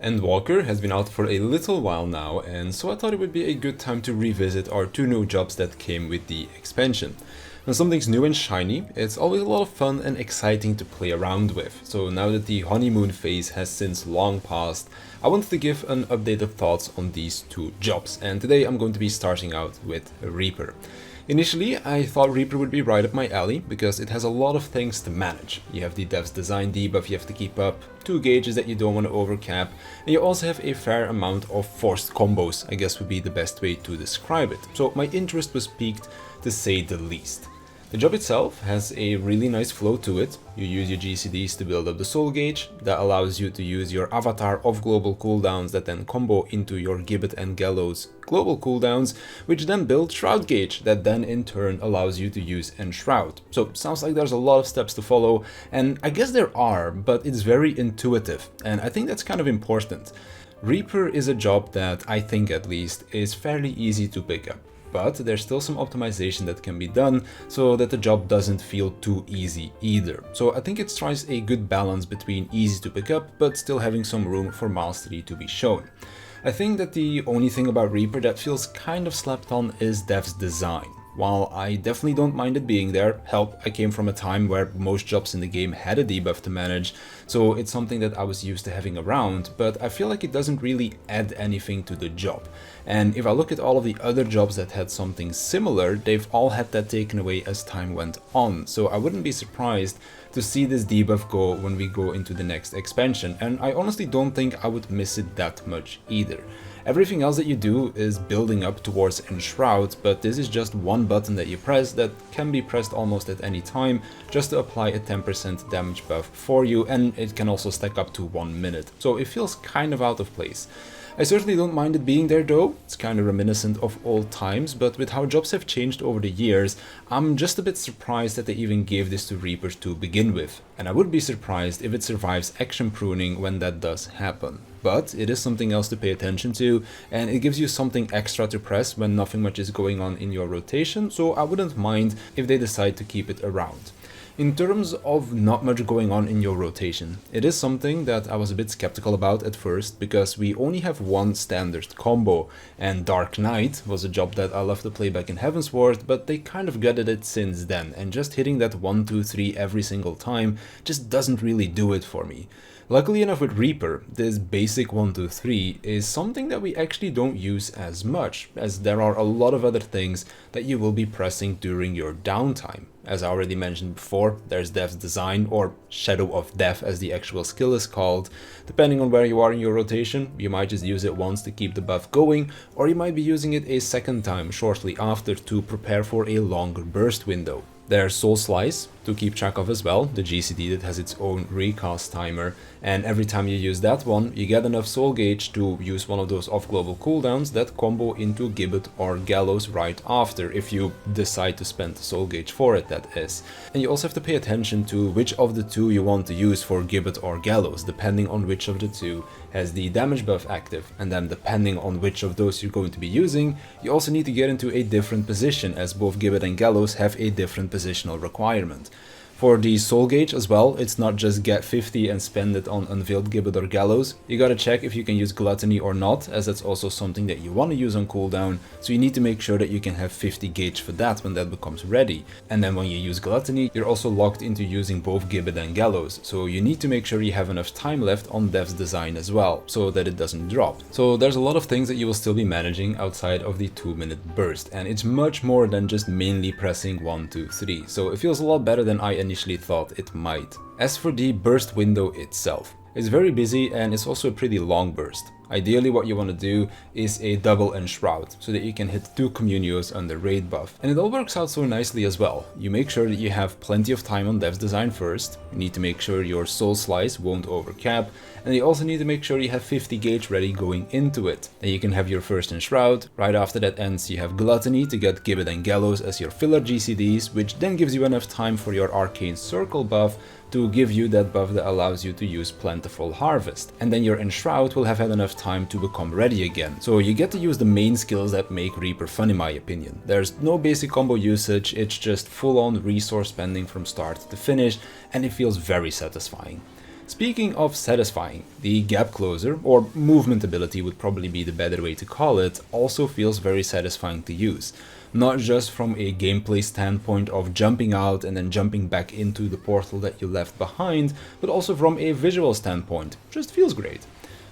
Endwalker has been out for a little while now, and so I thought it would be a good time to revisit our two new jobs that came with the expansion. When something's new and shiny, it's always a lot of fun and exciting to play around with. So now that the honeymoon phase has since long passed, I wanted to give an updated thoughts on these two jobs, and today I'm going to be starting out with Reaper. Initially, I thought Reaper would be right up my alley because it has a lot of things to manage. You have the dev's design debuff you have to keep up, 2 gauges that you don't want to overcap, and you also have a fair amount of forced combos, I guess would be the best way to describe it. So my interest was piqued, to say the least. The job itself has a really nice flow to it. You use your GCDs to build up the soul gauge, that allows you to use your avatar of global cooldowns that then combo into your Gibbet and Gallows global cooldowns, which then build Shroud gauge, that then in turn allows you to use Enshroud. So sounds like there's a lot of steps to follow, and I guess there are, but it's very intuitive, and I think that's kind of important. Reaper is a job that I think at least is fairly easy to pick up. But there's still some optimization that can be done so that the job doesn't feel too easy either. So I think it strikes a good balance between easy to pick up but still having some room for mastery to be shown. I think that the only thing about Reaper that feels kind of slapped on is dev's design. While I definitely don't mind it being there, help, I came from a time where most jobs in the game had a debuff to manage, so it's something that I was used to having around, but I feel like it doesn't really add anything to the job. And if I look at all of the other jobs that had something similar, they've all had that taken away as time went on, so I wouldn't be surprised to see this debuff go when we go into the next expansion, and I honestly don't think I would miss it that much either. Everything else that you do is building up towards Enshroud, but this is just one button that you press that can be pressed almost at any time just to apply a 10% damage buff for you, and it can also stack up to 1 minute, so it feels kind of out of place. I certainly don't mind it being there though, it's kind of reminiscent of old times, but with how jobs have changed over the years, I'm just a bit surprised that they even gave this to Reapers to begin with, and I would be surprised if it survives action pruning when that does happen. But it is something else to pay attention to, and it gives you something extra to press when nothing much is going on in your rotation, so I wouldn't mind if they decide to keep it around. In terms of not much going on in your rotation, it is something that I was a bit skeptical about at first because we only have one standard combo, and Dark Knight was a job that I loved to play back in Heavensward, but they kind of gutted it since then, and just hitting that 1, 2, 3 every single time just doesn't really do it for me. Luckily enough with Reaper, this basic 1, 2, 3 is something that we actually don't use as much, as there are a lot of other things that you will be pressing during your downtime. As I already mentioned before, there's Dev's Design, or Shadow of Death as the actual skill is called. Depending on where you are in your rotation, you might just use it once to keep the buff going, or you might be using it a second time shortly after to prepare for a longer burst window. There's Soul Slice to keep track of as well, the GCD that has its own recast timer, and every time you use that one, you get enough soul gauge to use one of those off-global cooldowns that combo into Gibbet or Gallows right after, if you decide to spend the soul gauge for it, that is. And you also have to pay attention to which of the two you want to use for Gibbet or Gallows, depending on which of the two has the damage buff active, and then depending on which of those you're going to be using, you also need to get into a different position, as both Gibbet and Gallows have a different positional requirement. For the soul gauge as well, it's not just get 50 and spend it on Unveiled Gibbet or Gallows. You gotta check if you can use Gluttony or not, as that's also something that you want to use on cooldown, so you need to make sure that you can have 50 gauge for that when that becomes ready. And then when you use Gluttony, you're also locked into using both Gibbet and Gallows, so you need to make sure you have enough time left on Dev's Design as well, so that it doesn't drop. So there's a lot of things that you will still be managing outside of the 2-minute burst, and it's much more than just mainly pressing 1, 2, 3, so it feels a lot better than I initially thought it might. As for the burst window itself, it's very busy and it's also a pretty long burst. Ideally what you want to do is a double Enshroud, so that you can hit 2 Communios under raid buff. And it all works out so nicely as well. You make sure that you have plenty of time on Dev's Design first, you need to make sure your Soul Slice won't overcap, and you also need to make sure you have 50 gauge ready going into it. Then you can have your first Enshroud, right after that ends you have Gluttony to get Gibbet and Gallows as your filler GCDs, which then gives you enough time for your Arcane Circle buff to give you that buff that allows you to use Plentiful Harvest. And then your Enshroud will have had enough time to become ready again. So you get to use the main skills that make Reaper fun in my opinion. There's no basic combo usage, it's just full on resource spending from start to finish, and it feels very satisfying. Speaking of satisfying, the gap closer, or movement ability would probably be the better way to call it, also feels very satisfying to use. Not just from a gameplay standpoint of jumping out and then jumping back into the portal that you left behind, but also from a visual standpoint, just feels great.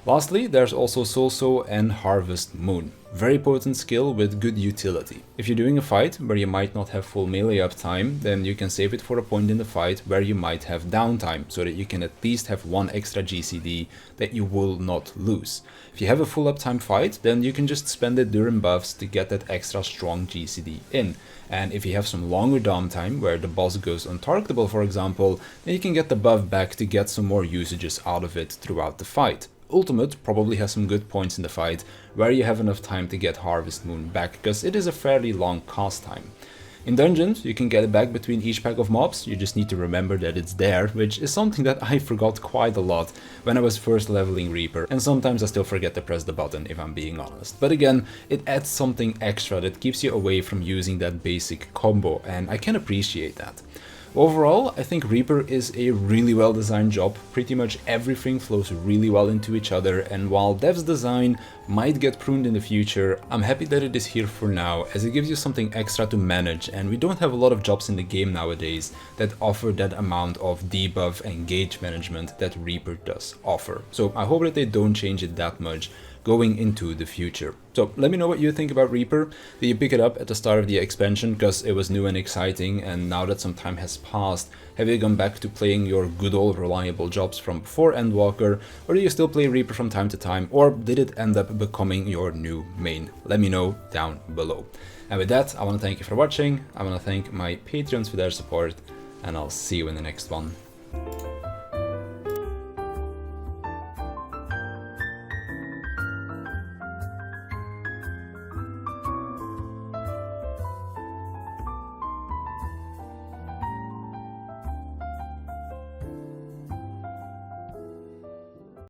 Lastly, there's also Soulso and Harvest Moon. Very potent skill with good utility. If you're doing a fight where you might not have full melee uptime, then you can save it for a point in the fight where you might have downtime, so that you can at least have one extra GCD that you will not lose. If you have a full uptime fight, then you can just spend it during buffs to get that extra strong GCD in. And if you have some longer downtime, where the boss goes untargetable for example, then you can get the buff back to get some more usages out of it throughout the fight. Ultimate probably has some good points in the fight where you have enough time to get Harvest Moon back, because it is a fairly long cast time. In dungeons, you can get it back between each pack of mobs, you just need to remember that it's there, which is something that I forgot quite a lot when I was first leveling Reaper, and sometimes I still forget to press the button if I'm being honest. But again, it adds something extra that keeps you away from using that basic combo, and I can appreciate that. Overall, I think Reaper is a really well designed job, pretty much everything flows really well into each other, and while Dev's design might get pruned in the future, I'm happy that it is here for now, as it gives you something extra to manage, and we don't have a lot of jobs in the game nowadays that offer that amount of debuff and gauge management that Reaper does offer. So I hope that they don't change it that much going into the future. So let me know what you think about Reaper. Did you pick it up at the start of the expansion because it was new and exciting, and now that some time has passed, have you gone back to playing your good old reliable jobs from before Endwalker, or do you still play Reaper from time to time, or did it end up becoming your new main? Let me know down below. And with that, I want to thank you for watching, I want to thank my Patreons for their support, and I'll see you in the next one.